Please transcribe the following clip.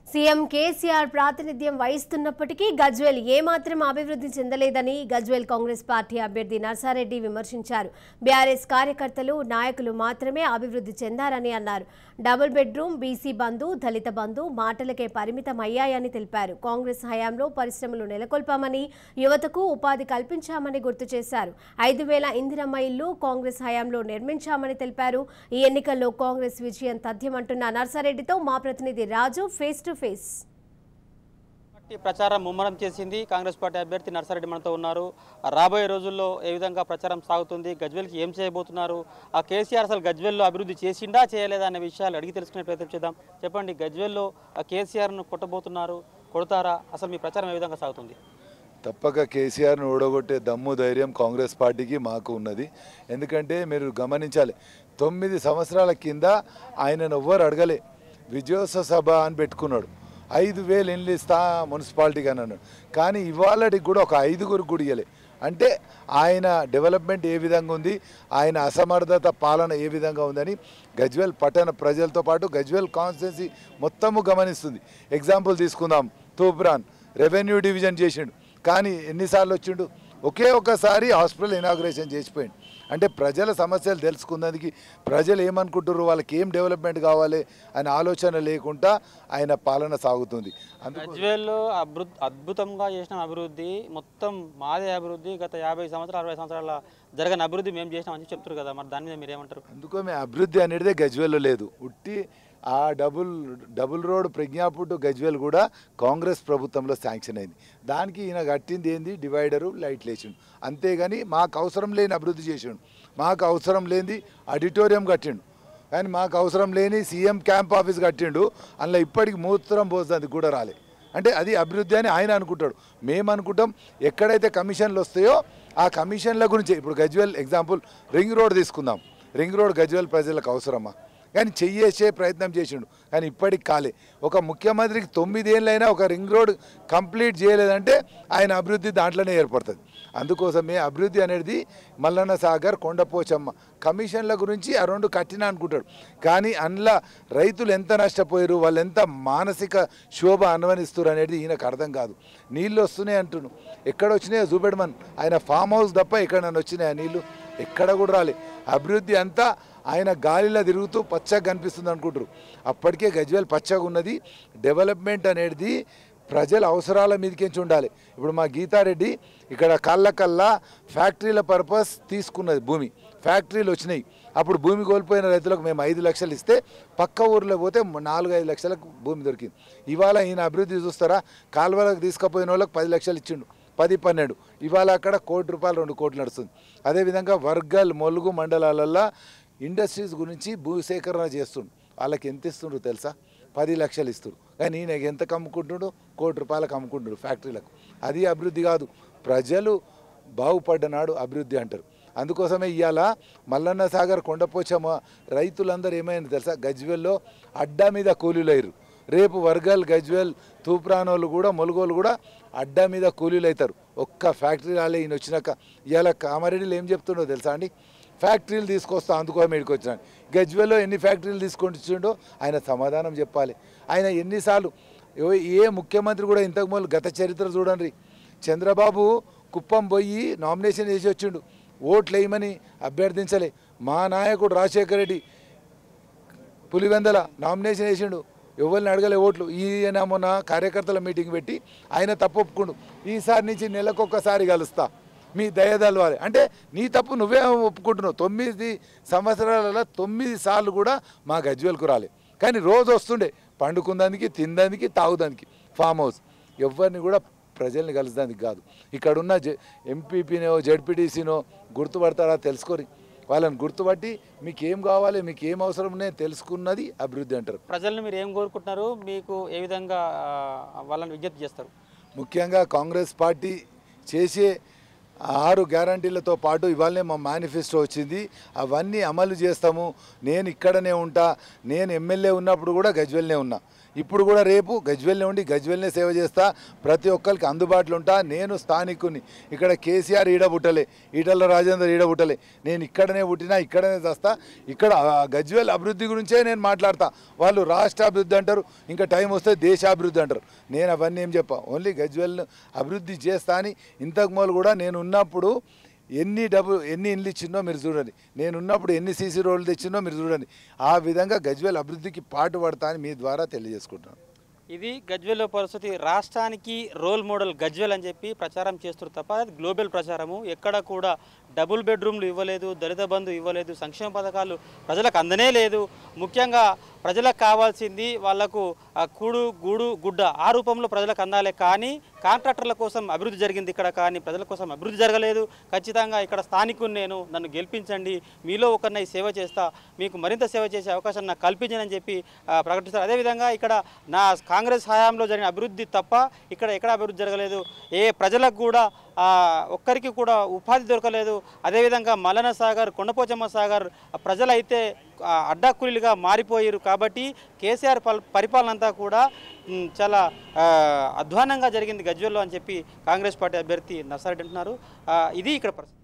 CM KCR ప్రాతినిధ్యం వహిస్తున్నప్పటికీ గజ్వేల్ ఏమాత్రం అభివృద్ధి చెందలేదని గజ్వేల్ కాంగ్రెస్ పార్టీ అభ్యర్థి నర్సారెడ్డి విమర్శించారు. బీఆర్ఎస్ కార్యకర్తలు నాయకులు మాత్రమే అభివృద్ధి చెందారని అన్నారు. డబుల్ బెడ్రూమ్, బీసీ బంధు, దళిత బంధు మాటలకే పరిమితం అయ్యాయని తెలిపారు. కాంగ్రెస్ హయాంలో పరిశ్రమలు నెలకొల్పామని, యువతకు ఉపాధి కల్పించామని గుర్తు చేశారు. 5,000 ఇందిరమ్మ ఇళ్లు కాంగ్రెస్ హయాంలో నిర్మించామని తెలిపారు. ఈ ఎన్నికల్లో కాంగ్రెస్ విజయం తథ్యమంటున్న నర్సారెడ్డితో మా ప్రతినిధి రాజు ఫేస్ టు ఫేస్. ప్రచారం ముమ్మరం చేసింది. కాంగ్రెస్ పార్టీ అభ్యర్థి నర్సారెడ్డి మనతో ఉన్నారు. రాబోయే రోజుల్లో ఏ విధంగా ప్రచారం సాగుతుంది, గజ్వేల్కి ఏం చేయబోతున్నారు, ఆ కేసీఆర్ అసలు గజ్వేల్లో అభివృద్ధి చేసిండా చేయలేదా అనే విషయాలు అడిగి తెలుసుకునే ప్రయత్నం చేద్దాం. చెప్పండి, గజ్వేల్లో ఆ కేసీఆర్ను కొట్టబోతున్నారు, కొడతారా? అసలు మీ ప్రచారం ఏ విధంగా సాగుతుంది? తప్పక కేసీఆర్ను ఓడగొట్టే దమ్ము ధైర్యం కాంగ్రెస్ పార్టీకి మాకు ఉన్నది. ఎందుకంటే మీరు గమనించాలి, 9 సంవత్సరాల కింద ఆయనను ఎవ్వరు అడగలే. విజయోత్సవ సభ అని పెట్టుకున్నాడు. 5,000 ఇండ్లు ఇస్తా మున్సిపాలిటీకి అని అన్నాడు. కానీ ఇవాళకి కూడా ఒక 5గురికి కూడా ఇవ్వలే. అంటే ఆయన డెవలప్మెంట్ ఏ విధంగా ఉంది, ఆయన అసమర్థత పాలన ఏ విధంగా ఉందని గజ్వేల్ పట్టణ ప్రజలతో పాటు గజ్వేల్ కాన్స్టిట్యున్సీ మొత్తము గమనిస్తుంది. ఎగ్జాంపుల్ తీసుకుందాం, తూప్రాన్ రెవెన్యూ డివిజన్ చేసిండు, కానీ ఎన్నిసార్లు వచ్చిండు? ఒకే ఒక్కసారి హాస్పిటల్ ఇనాగ్రేషన్ చేసిపోయింది. అంటే ప్రజల సమస్యలు తెలుసుకున్నందుకు ప్రజలు ఏమనుకుంటారు, వాళ్ళకి ఏం డెవలప్మెంట్ కావాలి అనే ఆలోచన లేకుండా ఆయన పాలన సాగుతుంది. గజ్వేల్లో అద్భుతంగా చేసిన అభివృద్ధి, మొత్తం మాదే అభివృద్ధి, గత 50 సంవత్సరాలు 60 సంవత్సరాల జరగని అభివృద్ధి మేము చేసినామని చెప్తారు కదా, మరి దాని మీద మీరు ఏమంటారు? అందుకో మేము అభివృద్ధి అనేది గజ్వేల్లో లేదు. ఉట్టి ఆ double road Pragnapur to Gajwel కూడా కాంగ్రెస్ ప్రభుత్వంలో శాంక్షన్ అయింది. దానికి ఈయన కట్టింది ఏంది, డివైడరు, లైట్లు వేసిండు. అంతేగాని మాకు అవసరం లేని అభివృద్ధి చేసిండు. మాకు అవసరం లేని ఆడిటోరియం కట్టిండు, కానీ మాకు అవసరం లేని సీఎం క్యాంప్ ఆఫీస్ కట్టిండు. అందులో ఇప్పటికి మూత్రం పోస్తుంది కూడా రాలే. అంటే అది అభివృద్ధి అని ఆయన అనుకుంటాడు. మేము అనుకుంటాం ఎక్కడైతే కమిషన్లు వస్తాయో ఆ కమిషన్ల గురించి. ఇప్పుడు గజ్వేల్ ఎగ్జాంపుల్ రింగ్ రోడ్ తీసుకుందాం. రింగ్ రోడ్ గజ్వేల్ ప్రజలకు అవసరమా? కానీ చెయ్యేసే ప్రయత్నం చేసిండు, కానీ ఇప్పటికి కాలే. ఒక ముఖ్యమంత్రికి 9 ఏళ్ళైనా ఒక రింగ్ రోడ్ కంప్లీట్ చేయలేదంటే ఆయన అభివృద్ధి దాంట్లోనే ఏర్పడుతుంది. అందుకోసమే అభివృద్ధి అనేది మల్లన్న సాగర్, కొండపోచమ్మ కమిషన్ల గురించి ఆ 2 కట్టినా అనుకుంటాడు. కానీ అందులో రైతులు ఎంత నష్టపోయారు, వాళ్ళు ఎంత మానసిక శోభ అనుభవిస్తారు అనేది ఈయనకు అర్థం కాదు. నీళ్ళు వస్తున్నాయి అంటున్నాను, ఎక్కడ వచ్చినాయో చూపెడమని. ఆయన ఫామ్ హౌస్ తప్ప ఎక్కడ నన్ను వచ్చినాయి ఆ నీళ్ళు? ఎక్కడ కూడా రాలే. అభివృద్ధి అంతా ఆయన గాలిలో తిరుగుతూ పచ్చగా కనిపిస్తుంది అనుకుంటారు. అప్పటికే గజ్వేల్ పచ్చగా ఉన్నది. డెవలప్మెంట్ అనేది ప్రజల అవసరాల మీదకించి ఉండాలి. ఇప్పుడు మా గీతారెడ్డి ఇక్కడ కళ్ళకల్లా ఫ్యాక్టరీల పర్పస్ తీసుకున్నది భూమి, ఫ్యాక్టరీలు వచ్చినాయి. అప్పుడు భూమి కోల్పోయిన రైతులకు మేము 5 లక్షలు ఇస్తే పక్క ఊర్లో పోతే 4-5 లక్షలకు భూమి దొరికింది. ఇవాళ ఈయన అభివృద్ధి చూస్తారా? కాలువలకు తీసుకుపోయిన వాళ్ళకి 10 లక్షలు ఇచ్చిండు, 10-12. ఇవాళ అక్కడ ₹1 2 కోట్లు నడుస్తుంది. అదేవిధంగా వర్గల్, మొలుగు మండలాలల్లో ఇండస్ట్రీస్ గురించి భూసేకరణ చేస్తుండు. వాళ్ళకి ఎంత ఇస్తుండ్రు తెలుసా? 10 లక్షలు ఇస్తారు. కానీ ఈయన ఎంత కమ్ముకుంటుండు? ₹1 అమ్ముకుంటున్నారు ఫ్యాక్టరీలకు. అది అభివృద్ధి కాదు. ప్రజలు బాగుపడ్డనాడు అభివృద్ధి అంటారు. అందుకోసమే ఇవాళ మల్లన్న సాగర్, కొండపోచమ్మ రైతులందరూ ఏమైంది తెలుసా? గజ్వేల్లో అడ్డా మీద కూలీలు అయ్యారు. రేపు వర్గల్, గజ్వేల్, తూప్రానోళ్ళు కూడా, మొలుగోళ్ళు కూడా అడ్డా మీద కూలీలు అవుతారు. ఒక్క ఫ్యాక్టరీ రాలే ఈయన వచ్చినాక. ఇవాళ కామారెడ్డిలో ఏం చెప్తుండో తెలుసా అండి? ఫ్యాక్టరీలు తీసుకొస్తా, అందుకో మీడికి వచ్చినాను. గజ్వేల్లో ఎన్ని ఫ్యాక్టరీలు తీసుకొని వచ్చిండో ఆయన సమాధానం చెప్పాలి. ఆయన ఎన్నిసార్లు ఏ ముఖ్యమంత్రి కూడా ఇంతకుముందు గత చరిత్ర చూడండి. చంద్రబాబు కుప్పం పోయి నామినేషన్ చేసి వచ్చిండు, ఓట్లు వేయమని అభ్యర్థించలే. మా నాయకుడు రాజశేఖర రెడ్డి పులివెందల నామినేషన్ వేసిండు, ఎవరిని అడగలే ఓట్లు. ఈయన మొన్న కార్యకర్తల మీటింగ్ పెట్టి ఆయన తప్పు ఒప్పుకుండు. ఈసారి నుంచి నెలకొక్కసారి కలుస్తా, మీ దయదలవాలి అంటే నీ తప్పు నువ్వే ఒప్పుకుంటున్నావు. 9 సంవత్సరాలలో 9 సార్లు కూడా మా గజ్వేల్కు రాలే. కానీ రోజు వస్తుండే పండుకుందానికి, తినడానికి, తాగుదానికి ఫామ్ హౌస్. ఎవరిని కూడా ప్రజల్ని కలుసడానికి కాదు. ఇక్కడున్న ఎంపీపీనో జెడ్పీటీసీనో గుర్తుపడతారా? తెలుసుకొని వాళ్ళని గుర్తుపట్టి మీకు ఏం కావాలి, మీకు ఏం అవసరం ఉన్నాయో తెలుసుకున్నది అభివృద్ధి అంటారు. ప్రజలను మీరు ఏం కోరుకుంటున్నారు, మీకు ఏ విధంగా వాళ్ళని విజ్ఞప్తి చేస్తారు? ముఖ్యంగా కాంగ్రెస్ పార్టీ చేసే 6 గ్యారంటీలతో పాటు ఇవాళనే మా మేనిఫెస్టో వచ్చింది. అవన్నీ అమలు చేస్తాము. నేను ఇక్కడనే ఉంటా. నేను ఎమ్మెల్యే ఉన్నప్పుడు కూడా గజ్వేల్నే ఉన్నా. ఇప్పుడు కూడా రేపు గజ్వెల్ని ఉండి గజ్వెల్నే సేవ చేస్తా, ప్రతి ఒక్కరికి అందుబాటులో ఉంటా. నేను స్థానికుని, ఇక్కడ కేసీఆర్ ఈడ పుట్టలే, ఈటల రాజేందర్ ఈడ పుట్టలే, నేను ఇక్కడనే పుట్టినా, ఇక్కడనే చేస్తా. ఇక్కడ గజ్వెల్ అభివృద్ధి గురించే నేను మాట్లాడతా. వాళ్ళు రాష్ట్ర అభివృద్ధి అంటారు, ఇంకా టైం వస్తే దేశాభివృద్ధి అంటారు. నేను అవన్నీ ఏం చెప్పా, ఓన్లీ గజ్వెల్ని అభివృద్ధి చేస్తా అని. ఇంతకు మొదలు కూడా నేను ఉన్నప్పుడు ఎన్ని ఇండ్లు ఇచ్చిందో మీరు చూడండి, నేను ఉన్నప్పుడు ఎన్ని సీసీ రోడ్లు తెచ్చిందో మీరు చూడండి. ఆ విధంగా గజ్వెల్ అభివృద్ధికి పాటు పడతా అని మీ ద్వారా తెలియజేసుకుంటున్నాను. ఇది గజ్వెల్లో పరిస్థితి. రాష్ట్రానికి రోల్ మోడల్ గజ్వెల్ అని చెప్పి ప్రచారం చేస్తారు తప్ప అది గ్లోబల్ ప్రచారము. ఎక్కడ కూడా డబుల్ బెడ్రూమ్లు ఇవ్వలేదు, దళిత బంధు ఇవ్వలేదు, సంక్షేమ పథకాలు ప్రజలకు అందనే లేదు. ముఖ్యంగా ప్రజలకు కావాల్సింది వాళ్లకు కూడు గూడు గుడ్డ ఆ రూపంలో ప్రజలకు అందాలే, కానీ కాంట్రాక్టర్ల కోసం అభివృద్ధి జరిగింది ఇక్కడ, కానీ ప్రజల కోసం అభివృద్ధి జరగలేదు. ఖచ్చితంగా ఇక్కడ స్థానికుని నేను, నన్ను గెలిపించండి, మీలో ఒకరిని సేవ చేస్తా, మీకు మరింత సేవ చేసే అవకాశం నాకు కల్పించని చెప్పి ప్రకటిస్తారు. అదేవిధంగా ఇక్కడ నా కాంగ్రెస్ హయాంలో జరిగిన అభివృద్ధి తప్ప ఇక్కడ ఎక్కడ అభివృద్ధి జరగలేదు. ఏ ప్రజలకు కూడా ఒక్కరికి కూడా ఉపాధి దొరకలేదు. అదేవిధంగా మల్లన సాగర్, కొండపోచమ్మ సాగర్ ప్రజలైతే అడ్డాకూలీలుగా మారిపోయారు. కాబట్టి కేసీఆర్ పరిపాలన అంతా కూడా చాలా అధ్వానంగా జరిగింది గజ్వెల్లో అని చెప్పి కాంగ్రెస్ పార్టీ అభ్యర్థి నర్సారెడ్డి అంటున్నారు. ఇది ఇక్కడ పరిస్థితి.